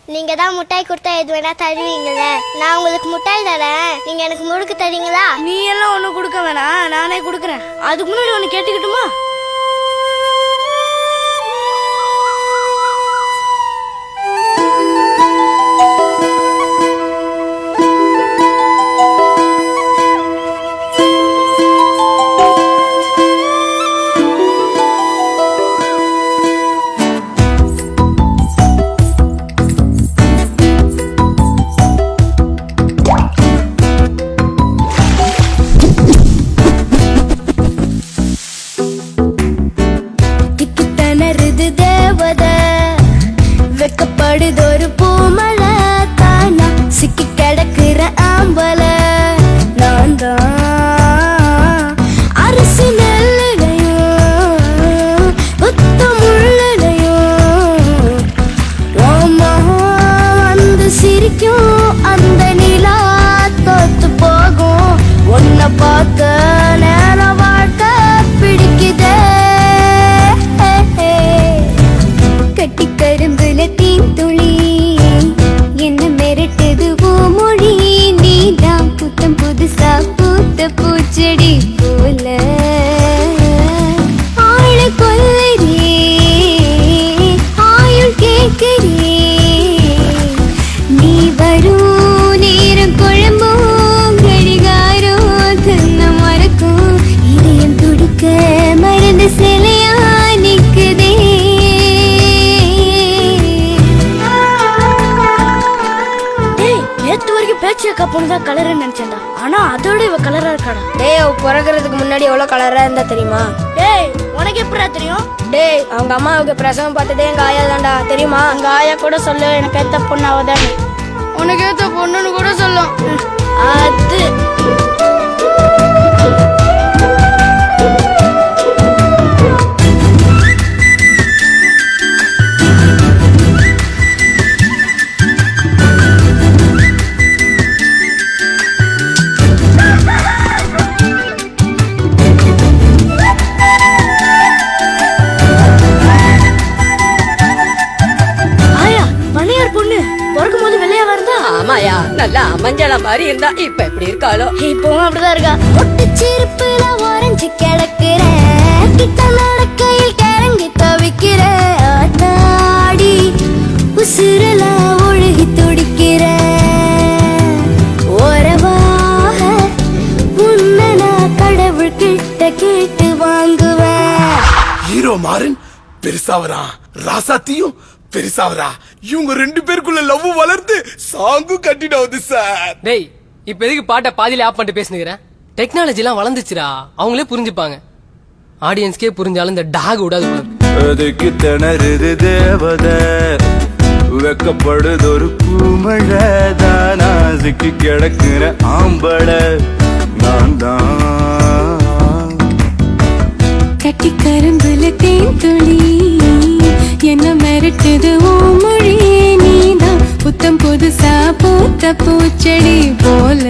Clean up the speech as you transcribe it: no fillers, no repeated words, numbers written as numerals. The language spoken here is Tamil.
நீங்க தான் முட்டாய் கொடுத்தா எது வேணா தருவீங்களே, நான் உங்களுக்கு முட்டாய் தரேன், நீங்க எனக்கு முறுக்கு தரீங்களா? நீ எல்லாம் ஒண்ணு கொடுக்க வேணாம், நானே கொடுக்கறேன். அதுக்கு முன்னாடி ஒண்ணு கேட்டுக்கிட்டுமா? வெக்கப்படுதொரு பூமலை தானா சிக்கி கிடக்குற ஆம்பல நான் தான் அரிசி நெல்லையும் புத்த முள்ளையும் ஓமா வந்து சிரிக்கும் அந்த நிலா தோத்து போகும் உன்னை பார்த்த நேரம் வாழ்க்கை பிடிக்குதே கட்டி கரும்புல தீந்துளி என்ன மிரட்டுது ஓ மொழி நீதான் புத்தம் புதுசா பூத்த பூச்செடி போல ஆளு கொல்லரே ஆயுள் கேட்கரே நீ வரும் நேரம் குழம்பும் கடிகாரம் தன்னை மறக்கும் இதயம் துடிக்க மறந்து சிலையா நிக்குதே பேச்சியக்கா பொண்ணுதான் கலர்னு நினைச்சேன்டா, ஆனா அதோட இவ கலரா இருக்காடா. டேய் அவ பிறக்கிறதுக்கு முன்னாடி எவ்வளவு கலரா இருந்தா தெரியுமா? டேய் உனக்கு எப்படா தெரியும்? டேய் அவங்க அம்மாவுக்கு பிரசவம் பார்த்ததே எங்க ஆயா தான்டா, தெரியுமா? எங்க ஆயா கூட சொல்லு எனக்கு ஏத்த பொண்ணு அவதானே. உனக்கு ஏத்த பொண்ணுன்னு கூட சொல்லும். அது ஆமாயா, நல்லா மஞ்சளா மாதிரி இருந்தா இப்ப எப்படி இருக்காளோ? இப்பவும் அப்படிதான் இருக்கா. ஒட்டு சிரிப்புல ஓரஞ்சு கிடக்குறேன் கிட்ட நடக்கையில் கிறங்கி தவிக்கிறேன் ஆத்தாடி உசுரலா ஒழுகி துடிக்கிறேன் ஓரவாக உன்னை நான் கடவுள் கிட்ட கேட்டு வாங்குவேன். ஹீரோ மாறன் பெருசாவரா, ராசாத்தியும் பெருசாவரா, இவங்க ரெண்டு பேருக்குள்ள லவ் வளர்ந்து சாங்கும் கட்டிடாவது சார். டேய் இப்ப எதுக்கு பாட்டை பாதியில ஆஃப் பண்ணிட்டு பேசுனுக்கிறேன்? டெக்னாலஜி எல்லாம் வளர்ந்துச்சுடா, அவங்களே புரிஞ்சுப்பாங்க. ஆடியன்ஸ்க்கே புரிஞ்சாலும் இந்த டாக் விடாது. அதுக்கு திணறுது தேவத வெக்கப்படுதொரு பூமழை தானா சிக்கி கிடக்குற ஆம்பள நான் தான் கட்டி கரும்புல தேன்துளி என்ன மிரட்டுது ஓ மொழி நீதான் புத்தம் புதுசா பூத்த பூச்செடி போல